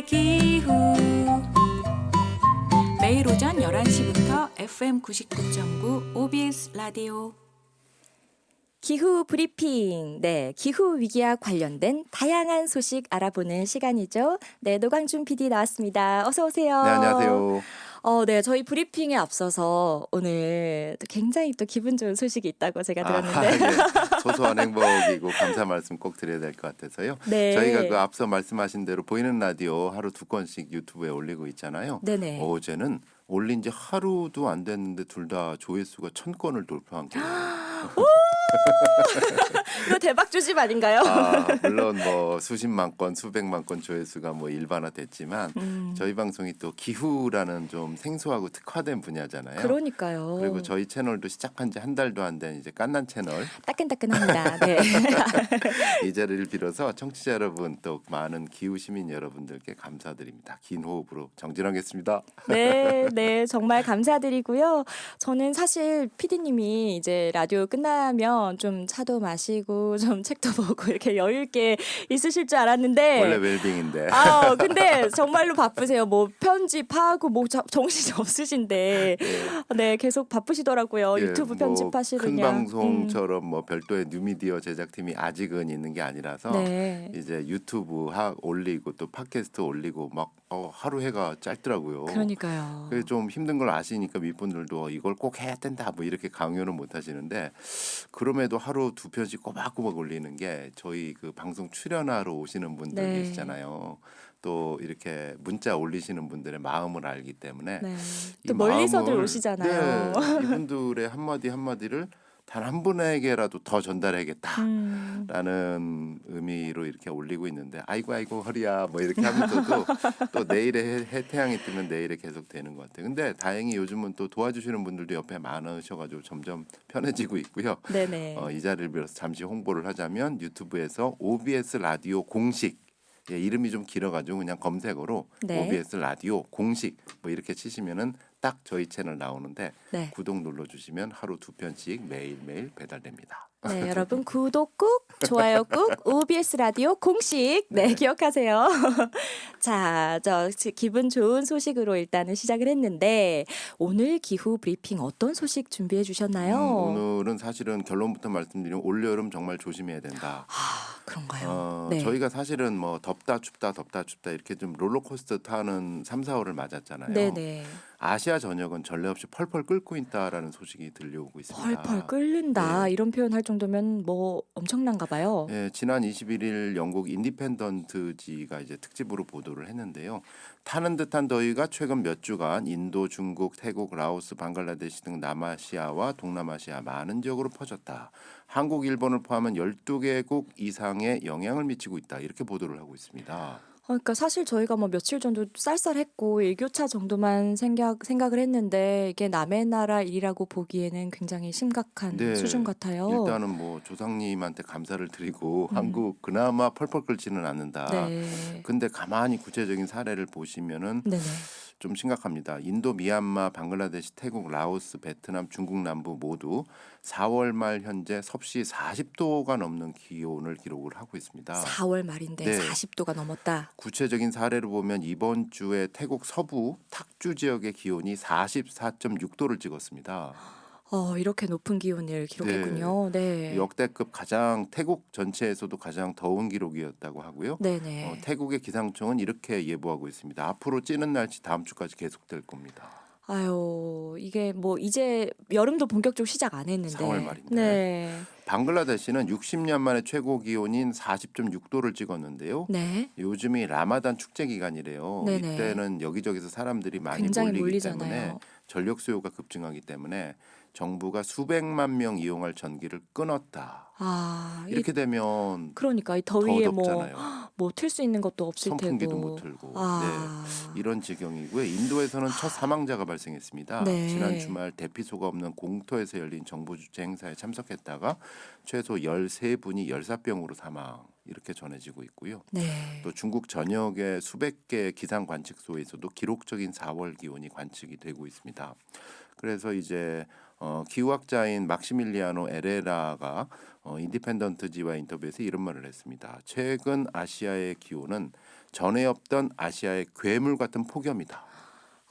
오늘의 기후 매일 오전 11시부터 FM 99.9 OBS 라디오 기후 브리핑. 네, 기후 위기와 관련된 다양한 소식 알아보는 시간이죠. 네, 노광준 PD 나왔습니다. 어서 오세요. 네, 안녕하세요. 네, 저희 브리핑에 앞서서 오늘 또 굉장히 또 기분 좋은 소식이 있다고 제가 들었는데. 예. 소소한 행복이고 감사 말씀 꼭 드려야 될 것 같아서요. 네. 저희가 그 앞서 말씀하신 대로 보이는 라디오 하루 2건씩 유튜브에 올리고 있잖아요. 네네. 어제는 올린 지 하루도 안 됐는데 둘 다 조회수가 1000건을 돌파한 거예요. 이거 대박 조짐 아닌가요? 물론 뭐 수십만 건, 수백만 건 조회수가 뭐 일반화됐지만 저희 방송이 또 기후라는 좀 생소하고 특화된 분야잖아요. 그러니까요. 그리고 저희 채널도 시작한 지 한 달도 안 된 이제 깐난 채널 따끈따끈합니다. 네. 이 자리를 빌어서 청취자 여러분 또 많은 기후 시민 여러분들께 감사드립니다. 긴 호흡으로 정진하겠습니다. 네, 네, 정말 감사드리고요. 저는 사실 PD님이 이제 라디오 끝나면 좀 차도 마시고 좀 책도 보고 이렇게 여유 있게 있으실 줄 알았는데 원래 웰빙인데. 근데 정말로 바쁘세요. 뭐 편집하고 뭐 정신이 없으신데 네, 계속 바쁘시더라고요. 예, 유튜브 뭐 편집하시느냐. 큰 방송처럼 뭐 별도의 뉴미디어 제작팀이 아직은 있는 게 아니라서 네. 이제 유튜브 올리고 또 팟캐스트 올리고 막 하루 해가 짧더라고요. 그러니까요. 그래서 좀 힘든 걸 아시니까 윗분들도 이걸 꼭 해야 된다 뭐 이렇게 강요는 못 하시는데 그럼에도 하루 2편씩 꼬박꼬박 올리는 게 저희 그 방송 출연하러 오시는 분들 네. 계시잖아요. 또 이렇게 문자 올리시는 분들의 마음을 알기 때문에 네. 이 또 멀리서들 마음을, 오시잖아요. 네, 이분들의 한마디 한마디를 단 한 분에게라도 더 전달해야겠다라는 의미로 이렇게 올리고 있는데 아이고 허리야 뭐 이렇게 하면서도 또 내일에 태양이 뜨면 내일에 계속 되는 것 같아요. 근데 다행히 요즘은 또 도와주시는 분들도 옆에 많으셔가지고 점점 편해지고 있고요. 네네. 이 자리를 빌어서 잠시 홍보를 하자면 유튜브에서 OBS 라디오 공식 이름이 좀 길어가지고 그냥 검색어로 네. OBS 라디오 공식 뭐 이렇게 치시면은 딱 저희 채널 나오는데 네. 구독 눌러주시면 하루 2편씩 매일매일 배달됩니다. 네, 여러분 구독 꾹, 좋아요 꾹, OBS 라디오 공식 네, 기억하세요. 자, 기분 좋은 소식으로 일단은 시작을 했는데 오늘 기후 브리핑 어떤 소식 준비해 주셨나요? 오늘은 사실은 결론부터 말씀드리면 올여름 정말 조심해야 된다. 그런가요? 네. 저희가 사실은 뭐 덥다 춥다 이렇게 좀 롤러코스터 타는 3, 4월을 맞았잖아요. 네네. 아시아 전역은 전례 없이 펄펄 끓고 있다라는 소식이 들려오고 있습니다. 펄펄 끓는다 네. 이런 표현 할 정도면 뭐 엄청난가 봐요. 네, 지난 21일 영국 인디펜던트지가 이제 특집으로 보도를 했는데요. 타는 듯한 더위가 최근 몇 주간 인도, 중국, 태국, 라오스, 방글라데시 등 남아시아와 동남아시아 많은 지역으로 퍼졌다. 한국, 일본을 포함한 12개국 이상의 영향을 미치고 있다. 이렇게 보도를 하고 있습니다. 그러니까 사실 저희가 뭐 며칠 전도 쌀쌀했고 일교차 정도만 생각을 했는데 이게 남의 나라 일이라고 보기에는 굉장히 심각한 네, 수준 같아요. 일단은 뭐 조상님한테 감사를 드리고 한국 그나마 펄펄 끓지는 않는다. 네. 근데 가만히 구체적인 사례를 보시면은 네네. 좀 심각합니다. 인도, 미얀마, 방글라데시, 태국, 라오스, 베트남, 중국 남부 모두 4월 말 현재 섭씨 40도가 넘는 기온을 기록을 하고 있습니다. 4월 말인데 네. 40도가 넘었다. 구체적인 사례를 보면 이번 주에 태국 서부 탁주 지역의 기온이 44.6도를 찍었습니다. 이렇게 높은 기온을 기록했군요. 네. 역대급 태국 전체에서도 가장 더운 기록이었다고 하고요. 네네. 태국의 기상청은 이렇게 예보하고 있습니다. 앞으로 찌는 날씨 다음 주까지 계속될 겁니다. 아유, 이게 뭐 이제 여름도 본격적으로 시작 안 했는데. 4월 말인데. 네. 방글라데시는 60년 만에 최고 기온인 40.6도를 찍었는데요. 네. 요즘이 라마단 축제 기간이래요. 네네. 이때는 여기저기서 사람들이 많이 굉장히 몰리기 몰리잖아요. 때문에 전력 수요가 급증하기 때문에 정부가 수백만 명 이용할 전기를 끊었다. 이렇게 되면 그러니까 이 더위에 더 뭐 덥잖아요. 틀 수 있는 것도 없을 선풍기도 테고. 못 틀고 이런 지경이고요. 인도에서는 첫 사망자가 발생했습니다. 네. 지난 주말 대피소가 없는 공터에서 열린 정부 주최 행사에 참석했다가 최소 13분이 열사병으로 사망 이렇게 전해지고 있고요. 네. 또 중국 전역의 수백 개 기상 관측소에서도 기록적인 4월 기온이 관측이 되고 있습니다. 그래서 이제 기후학자인 막시밀리아노 에레라가 인디펜던트지와 인터뷰에서 이런 말을 했습니다. 최근 아시아의 기온은 전에 없던 아시아의 괴물 같은 폭염이다.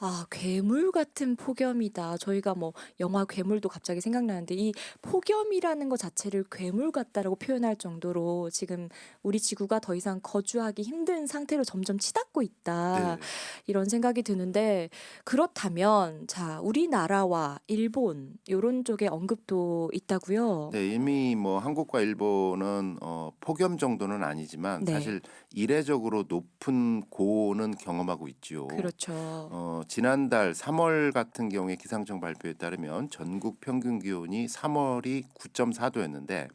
아, 괴물 같은 폭염이다. 저희가 뭐 영화 괴물도 갑자기 생각나는데 이 폭염이라는 것 자체를 괴물 같다라고 표현할 정도로 지금 우리 지구가 더 이상 거주하기 힘든 상태로 점점 치닫고 있다. 네. 이런 생각이 드는데 그렇다면 자, 우리나라와 일본 요런 쪽에 언급도 있다고요? 네, 이미 뭐 한국과 일본은 폭염 정도는 아니지만 네. 사실 이례적으로 높은 고온은 경험하고 있지요. 그렇죠. 지난달 3월 같은 경우에 기상청 발표에 따르면 전국 평균 기온이 3월이 9.4도였는데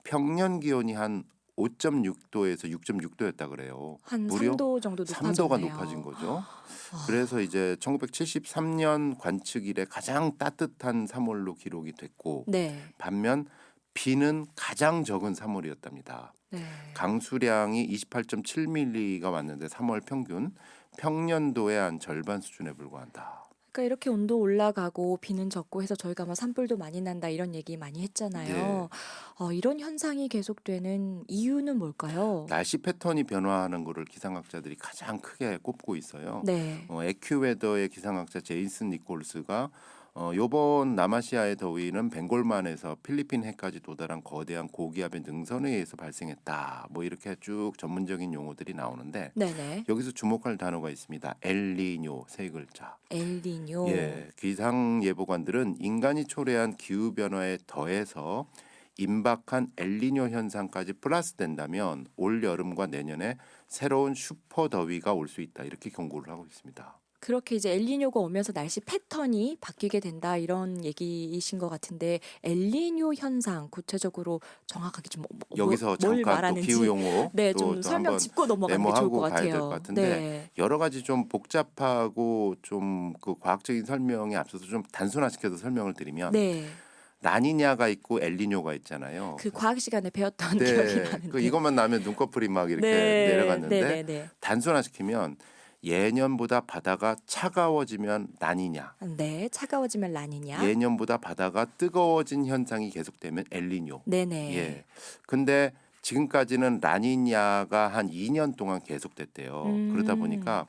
평년 기온이 한 5.6도에서 6.6도였다 그래요. 한 무려 3도 정도 3도가 높아졌네요. 높아진 거죠. 아, 그래서 이제 1973년 관측 이래 가장 따뜻한 3월로 기록이 됐고 네. 반면 비는 가장 적은 3월이었답니다. 네. 강수량이 28.7mm가 왔는데 3월 평균 평년도의 한 절반 수준에 불과한다. 그러니까 이렇게 온도 올라가고 비는 적고 해서 저희가 막 산불도 많이 난다 이런 얘기 많이 했잖아요. 이런 현상이 계속되는 이유는 뭘까요? 날씨 패턴이 변화하는 것을 기상학자들이 가장 크게 꼽고 있어요. 네. 에큐웨더의 기상학자 제이슨 니콜스가 요번 남아시아의 더위는 벵골만에서 필리핀 해까지 도달한 거대한 고기압의 능선에 의해서 발생했다. 뭐 이렇게 쭉 전문적인 용어들이 나오는데 네네. 여기서 주목할 단어가 있습니다. 엘니뇨 세 글자. 엘니뇨. 예, 기상 예보관들은 인간이 초래한 기후 변화에 더해서 임박한 엘니뇨 현상까지 플러스된다면 올 여름과 내년에 새로운 슈퍼 더위가 올 수 있다. 이렇게 경고를 하고 있습니다. 그렇게 이제 엘니뇨가 오면서 날씨 패턴이 바뀌게 된다 이런 얘기이신 것 같은데 엘니뇨 현상 구체적으로 정확하게 좀 여기서 뭘 잠깐 또 말하는지 기후 용어 네, 또 좀 설명 한번 짚고 넘어가는 게 좋을 것 메모하고 가야 될 것 같아요. 같은데 네. 여러 가지 좀 복잡하고 좀 그 과학적인 설명에 앞서서 좀 단순화시켜서 설명을 드리면 네. 라니냐가 있고 엘니뇨가 있잖아요. 그 과학 시간에 배웠던 기억이 네, 나는데. 그 이것만 나면 눈꺼풀이 막 이렇게 네. 내려갔는데 네네네. 단순화시키면 예년보다 바다가 차가워지면 라니냐, 네, 차가워지면 라니냐. 예년보다 바다가 뜨거워진 현상이 계속되면 엘니뇨. 네네. 예. 근데 지금까지는 라니냐가 한 2년 동안 계속됐대요. 그러다 보니까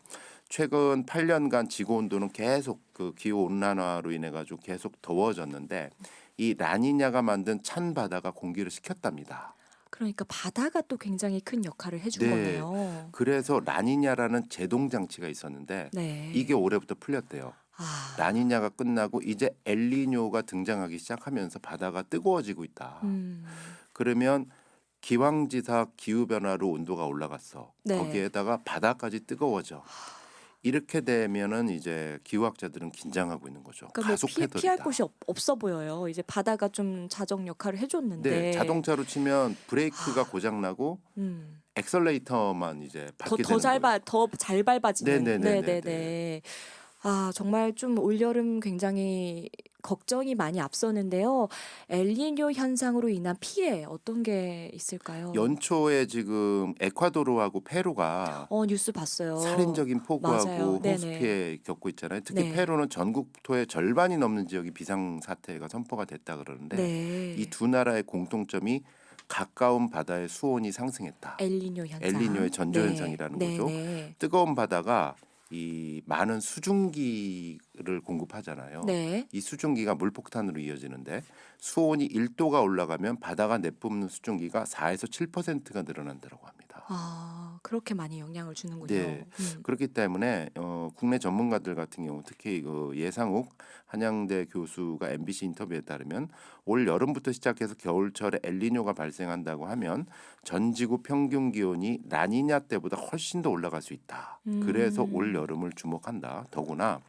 최근 8년간 지구 온도는 계속 그 기후 온난화로 인해 가지고 계속 더워졌는데 이 라니냐가 만든 찬 바다가 공기를 식혔답니다. 그러니까 바다가 또 굉장히 큰 역할을 해준 네. 거네요. 그래서 라니냐라는 제동 장치가 있었는데 네. 이게 올해부터 풀렸대요. 아, 라니냐가 끝나고 이제 엘니뇨가 등장하기 시작하면서 바다가 뜨거워지고 있다. 그러면 기왕지사 기후 변화로 온도가 올라갔어. 네. 거기에다가 바다까지 뜨거워져. 이렇게 되면은 이제 기후학자들은 긴장하고 있는 거죠. 그러니까 뭐 가속 피할 패널이다. 곳이 없어 보여요. 이제 바다가 좀 자정 역할을 해줬는데. 네, 자동차로 치면 브레이크가 고장 나고 음. 엑셀레이터만 이제 밟게 되는 거예요. 더 잘 밟아지는. 네네네네네. 네네네. 아, 정말 좀 올여름 굉장히 걱정이 많이 앞서는데요. 엘니뇨 현상으로 인한 피해 어떤 게 있을까요? 연초에 지금 에콰도르하고 페루가 뉴스 봤어요. 살인적인 폭우하고 맞아요. 홍수 네네. 피해 겪고 있잖아요. 특히 네. 페루는 전국토의 절반이 넘는 지역이 비상 사태가 선포가 됐다 그러는데 네. 이 두 나라의 공통점이 가까운 바다의 수온이 상승했다. 엘니뇨 현상. 엘니뇨의 전조 네. 현상이라는 네, 거죠. 네. 뜨거운 바다가 이 많은 수증기를 공급하잖아요. 네. 이 수증기가 물폭탄으로 이어지는데 수온이 1도가 올라가면 바다가 내뿜는 수증기가 4에서 7%가 늘어난다고 합니다. 아, 그렇게 많이 영향을 주는군요. 네. 그렇기 때문에 국내 전문가들 같은 경우 특히 그 예상욱 한양대 교수가 MBC 인터뷰에 따르면 올 여름부터 시작해서 겨울철에 엘니뇨가 발생한다고 하면 전 지구 평균 기온이 라니냐 때보다 훨씬 더 올라갈 수 있다. 그래서 올 여름을 주목한다. 더구나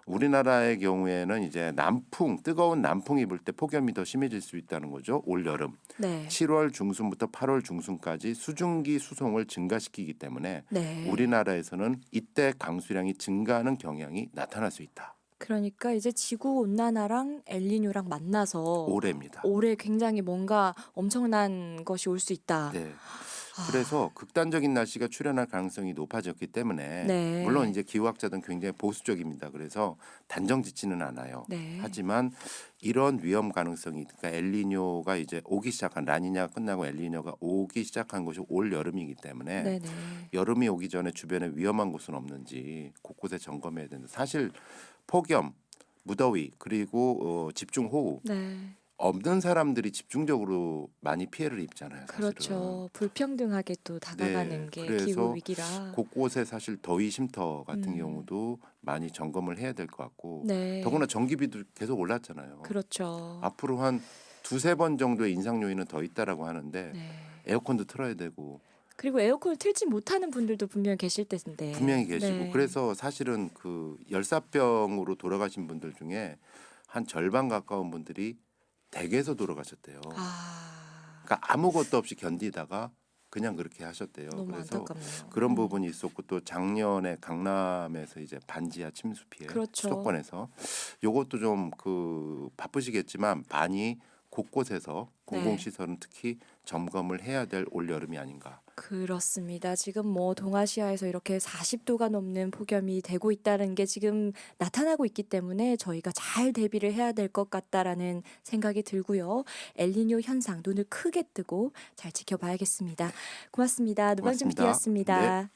우리나라의 경우에는 이제 남풍, 뜨거운 남풍이 불 때 폭염이 더 심해질 수 있다는 거죠. 올 여름. 네. 7월 중순부터 8월 중순까지 수증기 수송을 증가시키기 때문에 네. 우리나라에서는 이때 강수량이 증가하는 경향이 나타날 수 있다. 그러니까 이제 지구 온난화랑 엘니뇨랑 만나서 올해입니다. 올해 굉장히 뭔가 엄청난 것이 올 수 있다. 네. 그래서 극단적인 날씨가 출현할 가능성이 높아졌기 때문에 네. 물론 이제 기후학자들은 굉장히 보수적입니다. 그래서 단정 짓지는 않아요. 네. 하지만 이런 위험 가능성이 그러니까 엘니뇨가 이제 오기 시작한 라니냐가 끝나고 엘니뇨가 오기 시작한 것이 올 여름이기 때문에 네네. 여름이 오기 전에 주변에 위험한 곳은 없는지 곳곳에 점검해야 되는데 사실 폭염, 무더위 그리고 집중호우 네. 없는 사람들이 집중적으로 많이 피해를 입잖아요. 사실은. 그렇죠. 불평등하게 또 다가가는 네, 게 그래서 기후 위기라. 곳곳에 사실 더위 쉼터 같은 음. 경우도 많이 점검을 해야 될 것 같고 네. 더구나 전기비도 계속 올랐잖아요. 그렇죠. 앞으로 한 두세 번 정도의 인상 요인은 더 있다라고 하는데 네. 에어컨도 틀어야 되고 그리고 에어컨을 틀지 못하는 분들도 분명 계실 텐데. 분명히 계시고 네. 그래서 사실은 그 열사병으로 돌아가신 분들 중에 한 절반 가까운 분들이 댁에서 돌아가셨대요. 아. 그러니까 아무것도 없이 견디다가 그냥 그렇게 하셨대요. 너무 그래서 안타깝네요. 그런 부분이 있었고 또 작년에 강남에서 이제 반지하 침수 피해 그렇죠. 수도권에서 요것도 좀 그 바쁘시겠지만 많이 곳곳에서 공공시설은 특히 점검을 해야 될 올 여름이 아닌가. 그렇습니다. 지금 뭐 동아시아에서 이렇게 40도가 넘는 폭염이 되고 있다는 게 지금 나타나고 있기 때문에 저희가 잘 대비를 해야 될 것 같다라는 생각이 들고요. 엘니뇨 현상 눈을 크게 뜨고 잘 지켜봐야겠습니다. 고맙습니다. 고맙습니다. 노방준 PD였습니다. 네.